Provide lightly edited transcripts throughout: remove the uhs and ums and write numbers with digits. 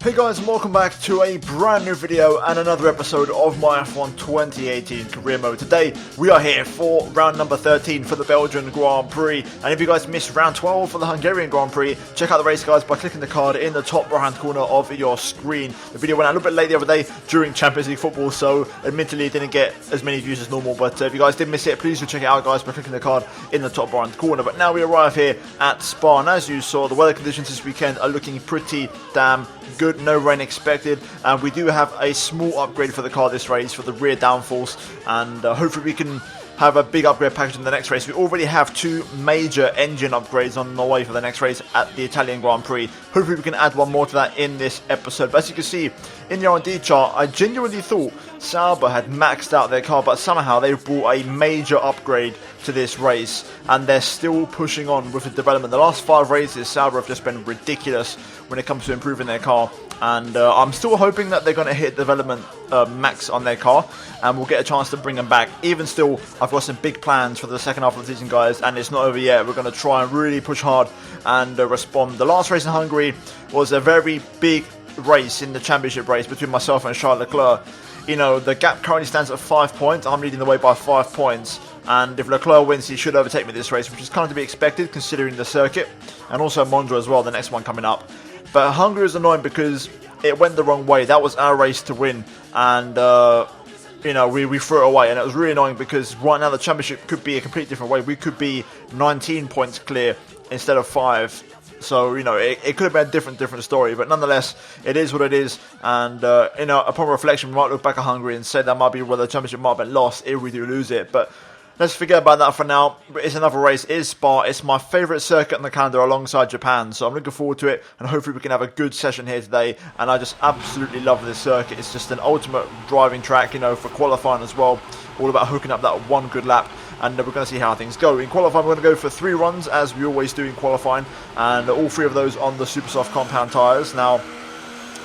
Hey guys, and welcome back to a brand new video and another episode of my F1 2018 career mode. Today we are here for round number 13 for the Belgian Grand Prix, and if you guys missed round 12 for the Hungarian Grand Prix, check out the race guys by clicking the card in the top right hand corner of your screen. The video went out a little bit late the other day during Champions League football, so admittedly it didn't get as many views as normal, but if you guys did miss it, please do check it out guys by clicking the card in the top right hand corner. But now we arrive here at Spa, and as you saw, the weather conditions this weekend are looking pretty damn good. No rain expected, and we do have a small upgrade for the car this race for the rear downforce, and hopefully we can have a big upgrade package in the next race. We already have two major engine upgrades on the way for the next race at the Italian Grand Prix. Hopefully we can add one more to that in this episode. But as you can see in the R&D chart, I genuinely thought Sauber had maxed out their car, but somehow they've brought a major upgrade to this race, and they're still pushing on with the development. The last 5 races, Sauber have just been ridiculous when it comes to improving their car, and I'm still hoping that they're going to hit development max on their car, and we'll get a chance to bring them back. Even still, I've got some big plans for the second half of the season, guys, and it's not over yet. We're going to try and really push hard and respond. The last race in Hungary was a very big race in the championship race between myself and Charles Leclerc. You know, the gap currently stands at 5 points. I'm leading the way by 5 points. And if Leclerc wins, he should overtake me this race, which is kind of to be expected considering the circuit. And also Monza as well, the next one coming up. But Hungary is annoying because it went the wrong way. That was our race to win. And, you know, we threw it away. And it was really annoying because right now the championship could be a completely different way. We could be 19 points clear instead of 5. So, you know, it could have been a different story, but nonetheless, it is what it is. And, you know, upon reflection, we might look back at Hungary and say that might be where the championship might have been lost if we do lose it. But let's forget about that for now. It's another race. It is Spa. It's my favourite circuit on the calendar alongside Japan. So I'm looking forward to it, and hopefully we can have a good session here today. And I just absolutely love this circuit. It's just an ultimate driving track, you know, for qualifying as well. All about hooking up that one good lap. And we're going to see how things go. In qualifying, we're going to go for 3 runs, as we always do in qualifying, and all 3 of those on the super soft compound tyres. Now,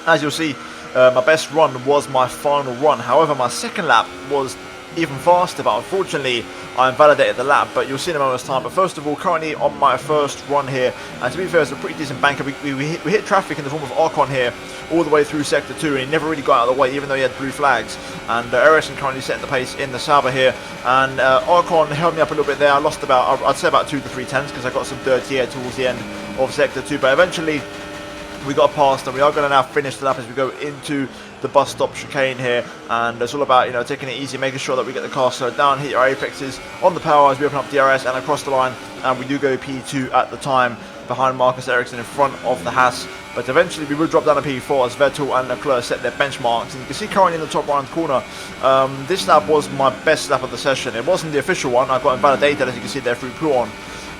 as you'll see, my best run was my final run. However, my second lap was even faster, but unfortunately I invalidated the lap, but you'll see in a moment's time. But first of all, currently on my first run here, and to be fair, it's a pretty decent banker. We hit traffic in the form of Ocon here all the way through sector 2, and he never really got out of the way even though he had blue flags. And Ericsson currently setting the pace in the Sauber here, and Ocon held me up a little bit there. I lost about, I'd say about 2 to 3 tenths because I got some dirty air towards the end of sector 2, but eventually we got past, and we are going to now finish the lap as we go into the bus stop chicane here. And it's all about, you know, taking it easy, making sure that we get the car slowed down, hit our apexes on the power as we open up DRS and across the line, and we do go P2 at the time behind Marcus Ericsson in front of the Haas. But eventually we will drop down to P4 as Vettel and Leclerc set their benchmarks. And you can see currently in the top right corner, this lap was my best lap of the session. It wasn't the official one. I got invalidated, as you can see there, through Puon.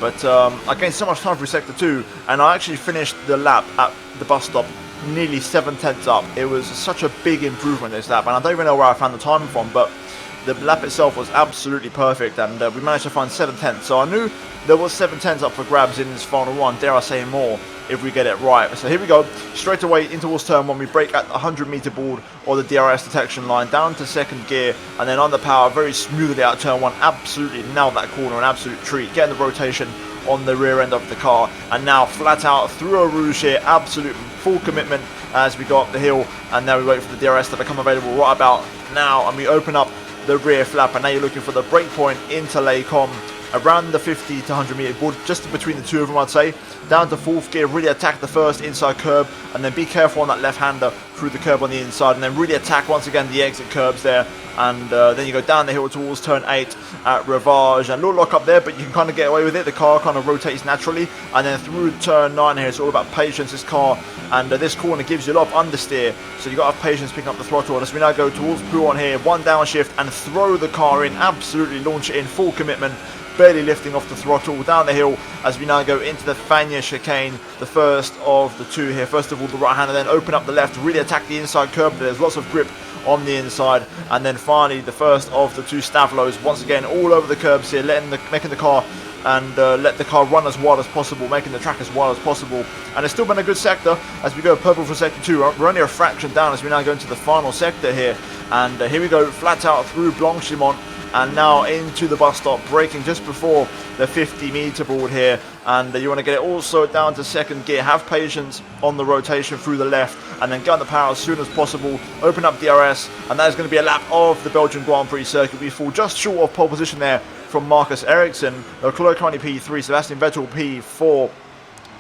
But I gained so much time through sector 2, and I actually finished the lap at the bus stop nearly 7 tenths up. It was such a big improvement this lap, and I don't even know where I found the time from, but the lap itself was absolutely perfect, and we managed to find 7 tenths. So I knew there was 7 tenths up for grabs in this final run, dare I say more, if we get it right. So here we go, straight away in towards turn 1, we brake at the 100 meter board or the DRS detection line, down to second gear, and then on the power, very smoothly out of turn 1, absolutely nailed that corner, an absolute treat, getting the rotation on the rear end of the car, and now flat out through a rouge here, absolute full commitment as we go up the hill, and now we wait for the DRS to become available right about now, and we open up the rear flap, and now you're looking for the brake point into Lecom around the 50 to 100 meter board, just between the two of them, I'd say. Down to 4th gear, really attack the first inside curb, and then be careful on that left-hander through the curb on the inside, and then really attack once again the exit curbs there. And then you go down the hill towards turn 8 at Ravage, and a little lock up there, but you can kind of get away with it. The car kind of rotates naturally, and then through turn 9 here, it's all about patience, this car, and this corner gives you a lot of understeer, so you got to have patience picking up the throttle. And as we now go towards Puon here, one downshift and throw the car in, absolutely launch it in, full commitment, barely lifting off the throttle down the hill as we now go into the Fania chicane, the first of the 2 here. First of all the right hander, then open up the left, really attack the inside curb. There's lots of grip on the inside, and then finally the first of the 2 Stavlos, once again all over the curbs here, making the car and let the car run as wide as possible, making the track as wide as possible. And it's still been a good sector as we go purple for sector 2. We're only a fraction down as we now go into the final sector here, and here we go flat out through Blanchimont, and now into the bus stop, braking just before the 50-meter board here, and you want to get it also down to second gear. Have patience on the rotation through the left, and then get on the power as soon as possible, open up DRS, and that is going to be a lap of the Belgian Grand Prix circuit. We fall just short of pole position there from Marcus Ericsson. Leclerc currently P3, Sebastian Vettel P4,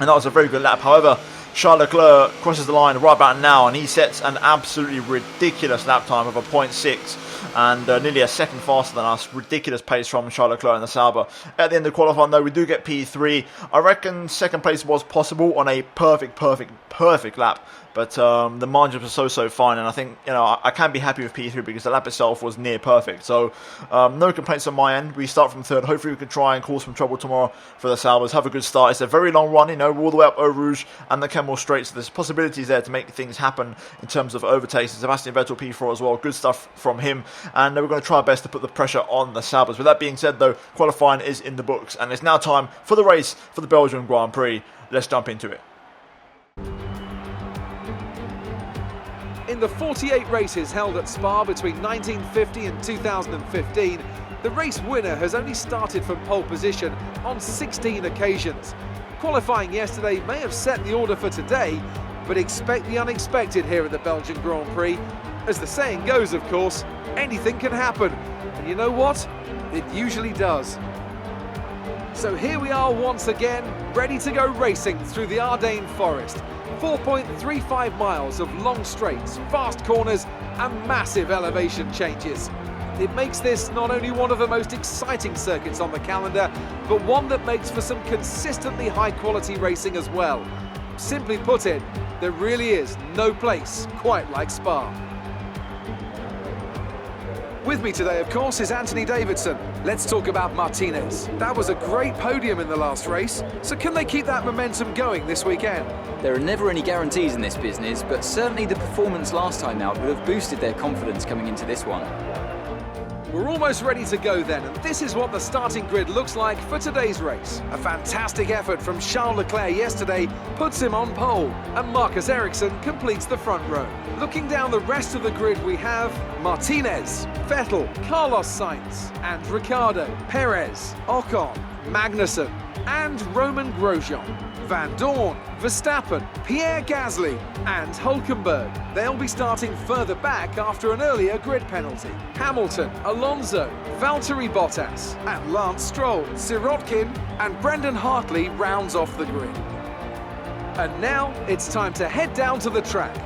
and that was a very good lap. However, Charles Leclerc crosses the line right about now, and he sets an absolutely ridiculous lap time of a 0.6 and nearly a second faster than us. Ridiculous pace from Charles Leclerc in the Sauber. At the end of qualifying though, we do get P3. I reckon second place was possible on a perfect lap. But the margins were so fine, and I think, you know, I can be happy with P3 because the lap itself was near perfect. So no complaints on my end. We start from third. Hopefully we can try and cause some trouble tomorrow for the Saubers. Have a good start. It's a very long run, you know, all the way up Eau Rouge and the Kemmel Straight. So there's possibilities there to make things happen in terms of overtakes. Sebastian Vettel P4 as well. Good stuff from him. And we're going to try our best to put the pressure on the Saubers. With that being said though, qualifying is in the books, and it's now time for the race for the Belgian Grand Prix. Let's jump into it. In the 48 races held at Spa between 1950 and 2015, the race winner has only started from pole position on 16 occasions. Qualifying yesterday may have set the order for today, but expect the unexpected here at the Belgian Grand Prix. As the saying goes, of course, anything can happen. And you know what? It usually does. So here we are once again, ready to go racing through the Ardennes Forest. 4.35 miles of long straights, fast corners and massive elevation changes. It makes this not only one of the most exciting circuits on the calendar, but one that makes for some consistently high quality racing as well. Simply put it, there really is no place quite like Spa. With me today, of course, is Anthony Davidson. Let's talk about Martinez. That was a great podium in the last race, so can they keep that momentum going this weekend? There are never any guarantees in this business, but certainly the performance last time out would have boosted their confidence coming into this one. We're almost ready to go then, and this is what the starting grid looks like for today's race. A fantastic effort from Charles Leclerc yesterday puts him on pole, and Marcus Ericsson completes the front row. Looking down the rest of the grid, we have Martinez, Vettel, Carlos Sainz, and Ricciardo, Perez, Ocon, Magnussen, and Roman Grosjean. Van Dorn, Verstappen, Pierre Gasly and Hülkenberg. They'll be starting further back after an earlier grid penalty. Hamilton, Alonso, Valtteri Bottas and Lance Stroll, Sirotkin and Brendan Hartley rounds off the grid. And now it's time to head down to the track.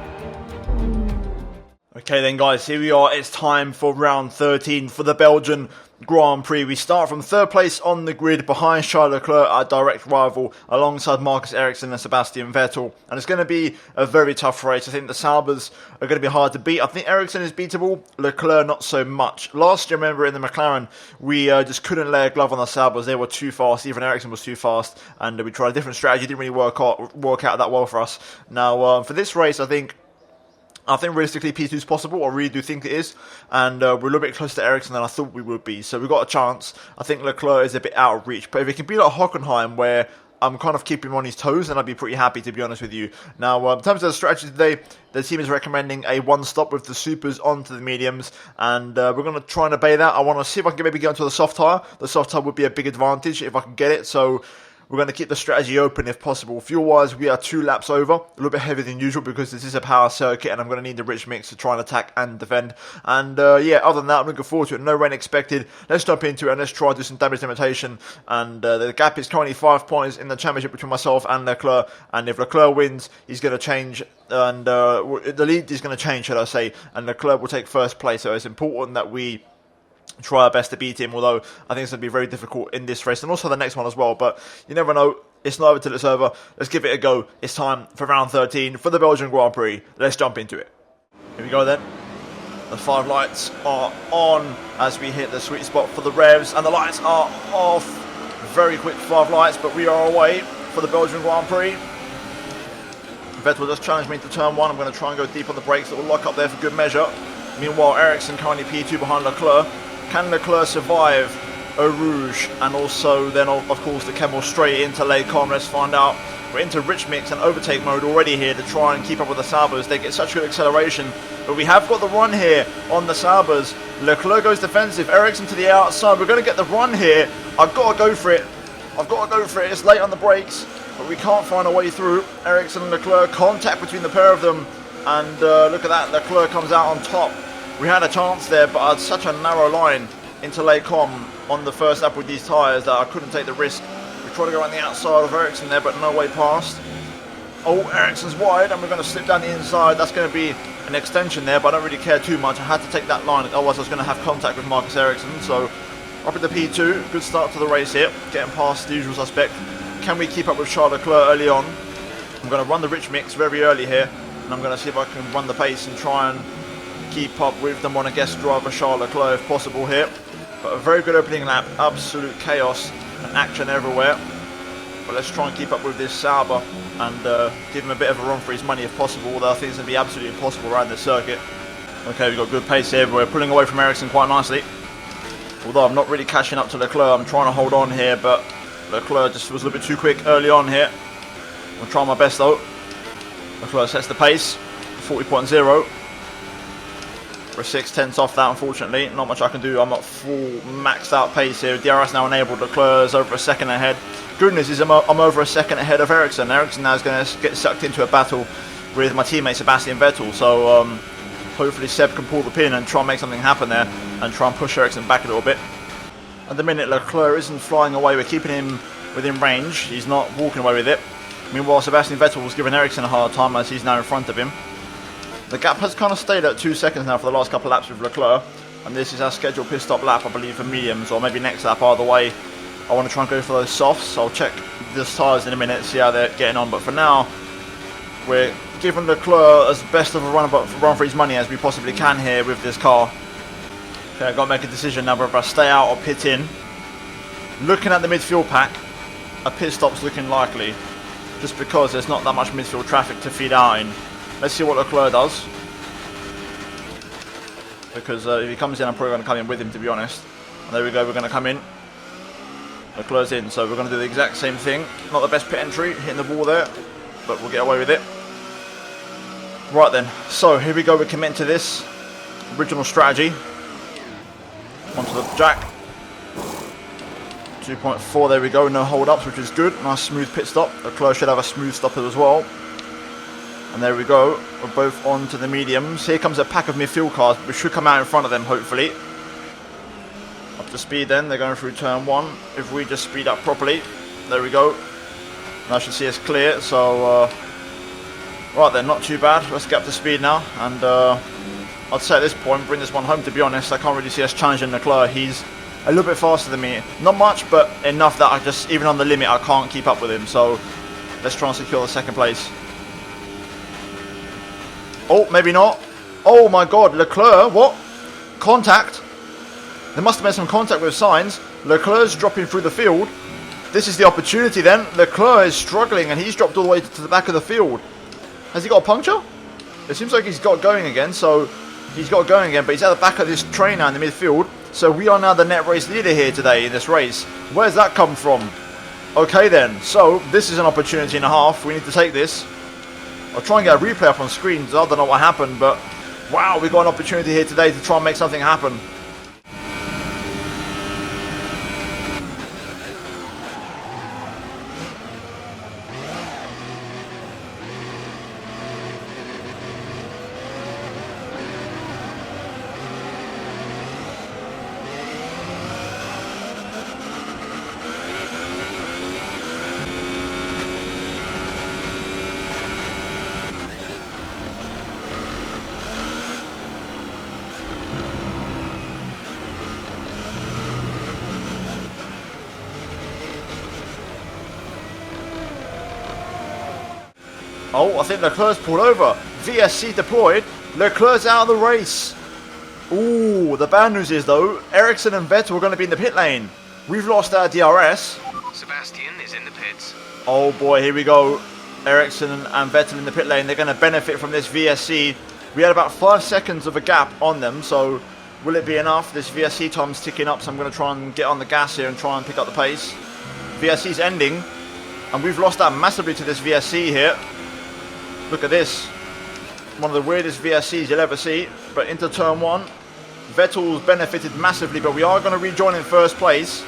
Okay then guys, here we are. It's time for round 13 for the Belgian Grand Prix. We start from third place on the grid behind Charles Leclerc, our direct rival, alongside Marcus Ericsson and Sebastian Vettel. And it's going to be a very tough race. I think the Saubers are going to be hard to beat. I think Ericsson is beatable, Leclerc not so much. Last year, remember, in the McLaren, we just couldn't lay a glove on the Saubers. They were too fast. Even Ericsson was too fast. And we tried a different strategy. It didn't really work out that well for us. Now, for this race, I think realistically P2 is possible. I really do think it is. And we're a little bit closer to Ericsson than I thought we would be. So we've got a chance. I think Leclerc is a bit out of reach. But if it can be like Hockenheim, where I'm kind of keeping him on his toes, then I'd be pretty happy, to be honest with you. Now, in terms of the strategy today, the team is recommending a one-stop with the supers onto the mediums. And we're going to try and obey that. I want to see if I can maybe get onto the soft tyre. The soft tyre would be a big advantage if I can get it. So we're going to keep the strategy open if possible. Fuel-wise, we are 2 laps over. A little bit heavier than usual because this is a power circuit and I'm going to need the rich mix to try and attack and defend. And yeah, other than that, I'm looking forward to it. No rain expected. Let's jump into it and let's try to do some damage limitation. And the gap is currently 5 points in the championship between myself and Leclerc. And if Leclerc wins, he's going to change. And the lead is going to change, should I say. And Leclerc will take first place. So it's important that we try our best to beat him, although I think it's going to be very difficult in this race and also the next one as well. But you never know. It's not over till it's over. Let's give it a go. It's time for round 13 for the Belgian Grand Prix. Let's jump into it. Here we go then. The 5 lights are on as we hit the sweet spot for the revs, and the lights are off. Very quick 5 lights, but we are away for the Belgian Grand Prix. Vettel just challenged me to turn 1. I'm going to try and go deep on the brakes. It will lock up there for good measure. Meanwhile, Ericsson currently P2 behind Leclerc. Can Leclerc survive Eau Rouge and also then of course the Kemmel straight into Les Combes? Let's find out. We're into rich mix and overtake mode already here to try and keep up with the Saubers. They get such good acceleration, but we have got the run here on the Saubers. Leclerc goes defensive, Ericsson to the outside. We're going to get the run here. I've got to go for it. It's late on the brakes, but we can't find a way through. Ericsson and Leclerc, contact between the pair of them, and look at that, Leclerc comes out on top. We had a chance there, but I had such a narrow line into Les Combes on the first lap with these tyres that I couldn't take the risk. We tried to go on the outside of Ericsson there, but no way past. Oh, Ericsson's wide, and we're going to slip down the inside. That's going to be an extension there, but I don't really care too much. I had to take that line, otherwise I was going to have contact with Marcus Ericsson. So up at the P2, good start to the race here, getting past the usual suspect. Can we keep up with Charles Leclerc early on? I'm going to run the rich mix very early here, and I'm going to see if I can run the pace and try and keep up with them on a guest driver, Charles Leclerc, if possible here. But a very good opening lap, absolute chaos and action everywhere. But let's try and keep up with this Sauber and give him a bit of a run for his money if possible, although I think it's going to be absolutely impossible around this circuit. Okay, we've got good pace here, but we're pulling away from Ericsson quite nicely. Although I'm not really catching up to Leclerc, I'm trying to hold on here, but Leclerc just was a little bit too quick early on here. I'm trying my best though. Leclerc sets the pace, 40.0. We're 6/10 off that, unfortunately. Not much I can do. I'm at full maxed out pace here. DRS now enabled. Leclerc is over a second ahead. Good news is I'm over a second ahead of Ericsson. Ericsson now is going to get sucked into a battle with my teammate Sebastian Vettel. So hopefully Seb can pull the pin and try and make something happen there and try and push Ericsson back a little bit. At the minute, Leclerc isn't flying away. We're keeping him within range. He's not walking away with it. Meanwhile, Sebastian Vettel was giving Ericsson a hard time as he's now in front of him. The gap has kind of stayed at 2 seconds now for the last couple of laps with Leclerc, and this is our scheduled pit stop lap, I believe, for mediums, or maybe next lap. Either way, I want to try and go for those softs. I'll check the tyres in a minute, see how they're getting on, but for now, we're giving Leclerc as best of a run for his money as we possibly can here with this car. Okay, I've got to make a decision now whether I stay out or pit in. Looking at the midfield pack, a pit stop's looking likely, just because there's not that much midfield traffic to feed out in. Let's see what Leclerc does. Because if he comes in, I'm probably going to come in with him, to be honest. And there we go, we're going to come in. Leclerc's in, so we're going to do the exact same thing. Not the best pit entry, hitting the wall there, but we'll get away with it. Right then, so here we go, we commit to this original strategy. Onto the jack. 2.4, there we go, no hold-ups, which is good. Nice smooth pit stop. Leclerc should have a smooth stop as well. And there we go, we're both on to the mediums. Here comes a pack of midfield cars, we should come out in front of them, hopefully. Up to speed then, they're going through turn 1. If we just speed up properly, there we go. Now I should see us clear, so... right then, not too bad. Let's get up to speed now. And I'd say at this point, bring this one home, to be honest. I can't really see us challenging Leclerc. He's a little bit faster than me. Not much, but enough that I just, even on the limit, I can't keep up with him. So let's try and secure the second place. Oh, maybe not. Oh my god, Leclerc, what? Contact? There must have been some contact with Sainz. Leclerc's dropping through the field. This is the opportunity then. Leclerc is struggling and he's dropped all the way to the back of the field. Has he got a puncture? It seems like he's got going again, so he's got going again, but he's at the back of this train now in the midfield. So we are now the net race leader here today in this race. Where's that come from? Okay then, so this is an opportunity and a half. We need to take this. I'll try and get a replay up on screen, so I don't know what happened, but wow, we got an opportunity here today to try and make something happen. Oh, I think Leclerc's pulled over. VSC deployed. Leclerc's out of the race. Ooh, the bad news is though, Ericsson and Vettel are going to be in the pit lane. We've lost our DRS. Sebastian is in the pits. Oh boy, here we go. Ericsson and Vettel in the pit lane. They're going to benefit from this VSC. We had about 5 seconds of a gap on them, so will it be enough? This VSC time's ticking up, so I'm going to try and get on the gas here and try and pick up the pace. VSC's ending. And we've lost out massively to this VSC here. Look at this. One of the weirdest VSCs you'll ever see. But into turn 1, Vettel's benefited massively, but we are going to rejoin in first place.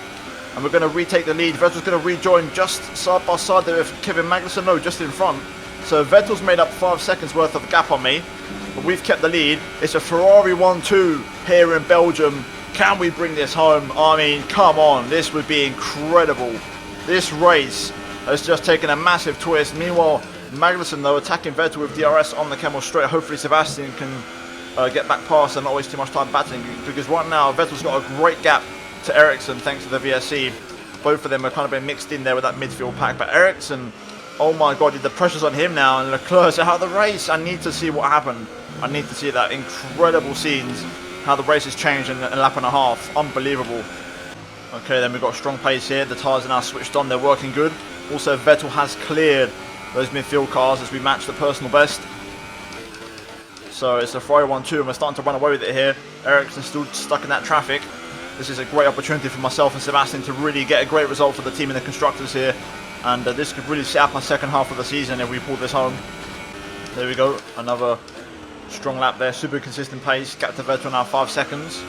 And we're going to retake the lead. Vettel's going to rejoin just side by side there with Kevin Magnussen. No, just in front. So Vettel's made up 5 seconds worth of gap on me. But we've kept the lead. It's a Ferrari 1-2 here in Belgium. Can we bring this home? I mean, come on. This would be incredible. This race has just taken a massive twist. Meanwhile, Magnussen, though, attacking Vettel with DRS on the camel straight. Hopefully Sebastian can get back past and not waste too much time battling. Because right now, Vettel's got a great gap to Ericsson thanks to the VSC. Both of them are kind of been mixed in there with that midfield pack. But Ericsson, oh my god, the pressure's on him now. And Leclerc's out of the race. I need to see what happened. I need to see that. Incredible scenes. How the race has changed in a lap and a half. Unbelievable. Okay, then we've got strong pace here. The tyres are now switched on. They're working good. Also, Vettel has cleared those midfield cars as we match the personal best. So it's a Ferrari 1-2 and we're starting to run away with it here. Ericsson's still stuck in that traffic. This is a great opportunity for myself and Sebastian to really get a great result for the team and the constructors here. And this could really set up our second half of the season if we pull this home. There we go. Another strong lap there. Super consistent pace. Gap to Vettel now 5 seconds.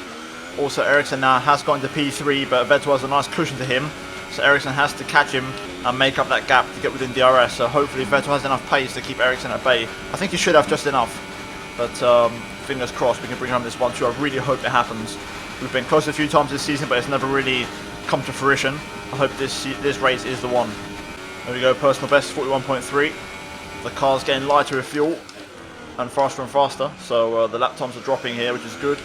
Also, Ericsson now has gone to P3, but Vettel has a nice cushion to him. So Ericsson has to catch him and make up that gap to get within DRS. So hopefully Vettel has enough pace to keep Ericsson at bay. I think he should have just enough. But fingers crossed we can bring home this 1-2. I really hope it happens. We've been close a few times this season, but it's never really come to fruition. I hope this race is the one. There we go, personal best 41.3. The car's getting lighter with fuel and faster. So the lap times are dropping here, which is good.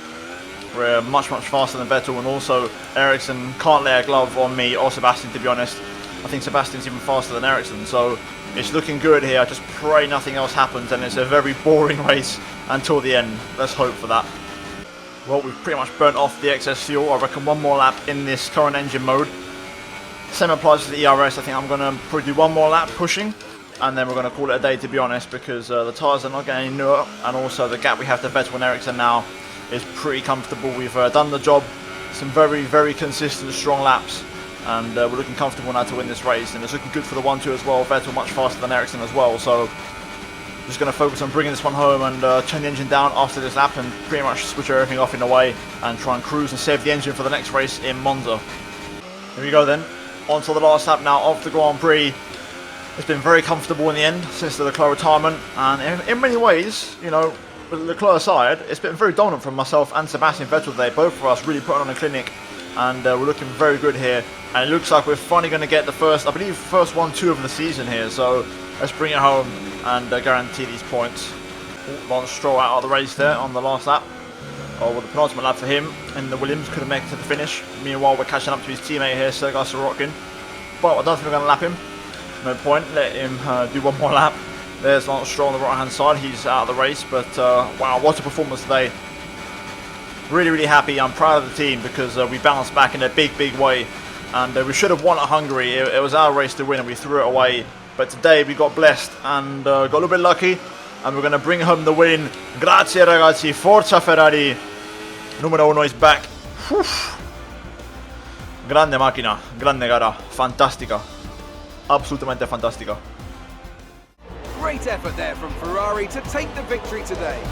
We're much faster than Vettel, and also Ericsson can't lay a glove on me or Sebastian, to be honest. I think Sebastian's even faster than Ericsson, so it's looking good here. I just pray nothing else happens and it's a very boring race until the end. Let's hope for that. Well, we've pretty much burnt off the excess fuel. I reckon one more lap in this current engine mode. Same applies to the ERS. I think I'm going to probably do one more lap pushing, and then we're going to call it a day, to be honest, because the tyres are not getting any newer, and also the gap we have to Vettel and Ericsson now is pretty comfortable. We've done the job. Some very consistent, strong laps, and we're looking comfortable now to win this race, and it's looking good for the 1-2 as well. Vettel much faster than Ericsson as well, so just going to focus on bringing this one home and turn the engine down after this lap and pretty much switch everything off in a way and try and cruise and save the engine for the next race in Monza. Here we go then, on to the last lap now of the Grand Prix. It's been very comfortable in the end since the Leclerc retirement, and in many ways, you know, with the Leclerc side, it's been very dominant from myself and Sebastian Vettel today. Both of us really putting on a clinic, and we're looking very good here. And it looks like we're finally going to get the first 1-2 of the season here. So let's bring it home and guarantee these points. Lance Stroll out of the race there on the last lap. Oh, well, the penultimate lap for him, and the Williams couldn't make it to the finish. Meanwhile, we're catching up to his teammate here, Sergei Sorokin. But I don't think we're going to lap him. No point, let him do one more lap. There's Lance Stroll on the right hand side, he's out of the race, but wow, what a performance today. Really happy. I'm proud of the team because we bounced back in a big way, and we should have won at Hungary. It was our race to win and we threw it away, but today we got blessed and got a little bit lucky, and we're going to bring home the win. Grazie ragazzi, forza Ferrari, numero 1 is back. Whew. Grande macchina, grande gara, fantastica, absolutamente fantastica. Great effort there from Ferrari to take the victory today.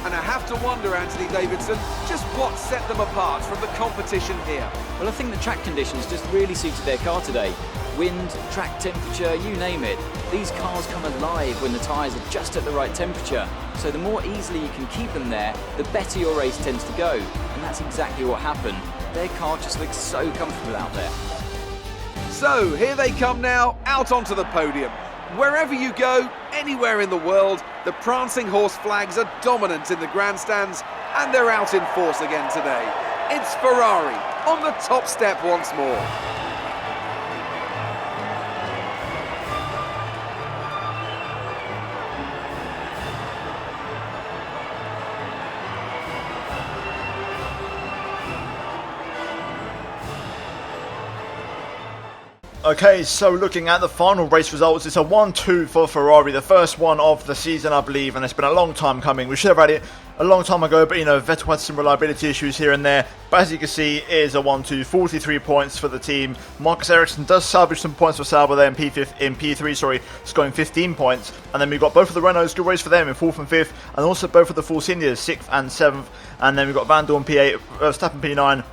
And I have to wonder, Anthony Davidson, just what set them apart from the competition here. Well, I think the track conditions just really suited their car today. Wind, track temperature, you name it. These cars come alive when the tyres are just at the right temperature. So the more easily you can keep them there, the better your race tends to go. And that's exactly what happened. Their car just looks so comfortable out there. So here they come now, out onto the podium. Wherever you go, anywhere in the world, the prancing horse flags are dominant in the grandstands, and they're out in force again today. It's Ferrari on the top step once more. Okay, so looking at the final race results, it's a 1-2 for Ferrari, the first one of the season, I believe, and it's been a long time coming. We should have had it a long time ago, but Vettel had some reliability issues here and there. But as you can see, it is a 1-2, 43 points for the team. Marcus Ericsson does salvage some points for Sauber there in P3, scoring 15 points. And then we've got both of the Renaults, good race for them in 4th and 5th, and also both of the Force Indias, 6th and 7th. And then we've got Van Dorn P8, Verstappen P9.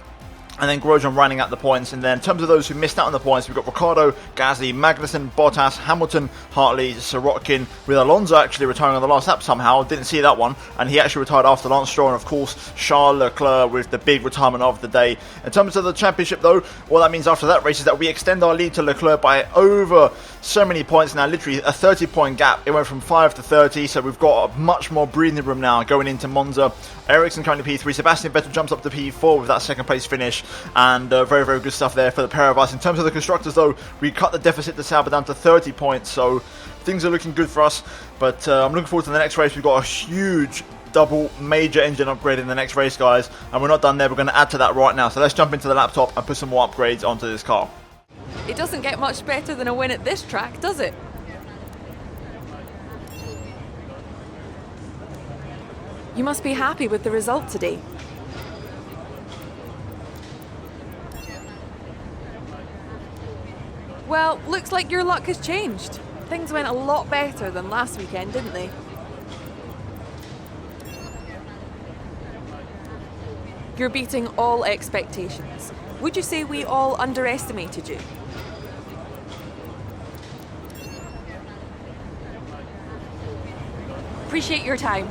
And then Grosjean running at the points. And then in terms of those who missed out on the points, we've got Ricciardo, Gasly, Magnussen, Bottas, Hamilton, Hartley, Sirotkin, with Alonso actually retiring on the last lap somehow. Didn't see that one. And he actually retired after Lance Stroll. And of course, Charles Leclerc with the big retirement of the day. In terms of the championship though, what that means after that race is that we extend our lead to Leclerc by over so many points now. Literally a 30-point gap. It went from 5 to 30. So we've got a much more breathing room now going into Monza. Ericsson currently P3. Sebastian Vettel jumps up to P4 with that second place finish. And very, very good stuff there for the pair of us. In terms of the constructors though, we cut the deficit to Sauber down to 30 points. So things are looking good for us. But I'm looking forward to the next race. We've got a huge double major engine upgrade in the next race, guys. And we're not done there. We're going to add to that right now. So let's jump into the laptop and put some more upgrades onto this car. It doesn't get much better than a win at this track, does it? You must be happy with the result today. Well, looks like your luck has changed. Things went a lot better than last weekend, didn't they? You're beating all expectations. Would you say we all underestimated you? Appreciate your time.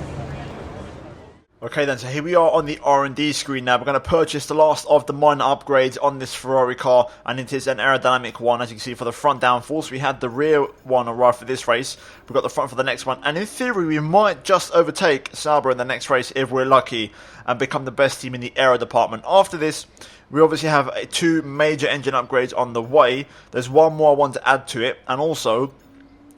Okay then, so here we are on the R&D screen now. We're going to purchase the last of the minor upgrades on this Ferrari car, and it is an aerodynamic one. As you can see, for the front downforce, we had the rear one arrive for this race. We've got the front for the next one, and in theory, we might just overtake Sauber in the next race if we're lucky and become the best team in the aero department. After this, we obviously have 2 major engine upgrades on the way. There's one more I want to add to it, and also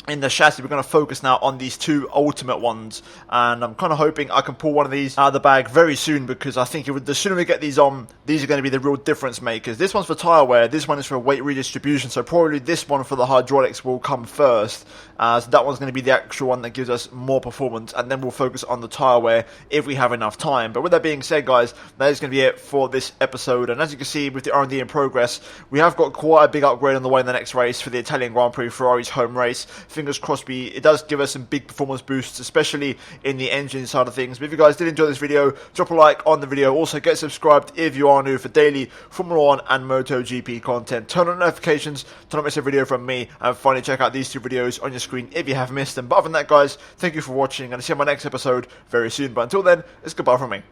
in the chassis, we're going to focus now on these 2 ultimate ones, and I'm kind of hoping I can pull one of these out of the bag very soon, because I think the sooner we get these on, these are going to be the real difference makers. This one's for tyre wear, this one is for weight redistribution, so probably this one for the hydraulics will come first, so that one's going to be the actual one that gives us more performance, and then we'll focus on the tyre wear if we have enough time. But with that being said, guys, that is going to be it for this episode, and as you can see with the R&D in progress, we have got quite a big upgrade on the way in the next race for the Italian Grand Prix, Ferrari's home race. Fingers crossed it does give us some big performance boosts, especially in the engine side of things. But if you guys did enjoy this video, drop a like on the video. Also, get subscribed if you are new for daily Formula 1 and MotoGP content. Turn on notifications to not miss a video from me, and finally check out these 2 videos on your screen if you have missed them. But other than that, guys, thank you for watching, and I'll see you in my next episode very soon. But until then, it's goodbye from me.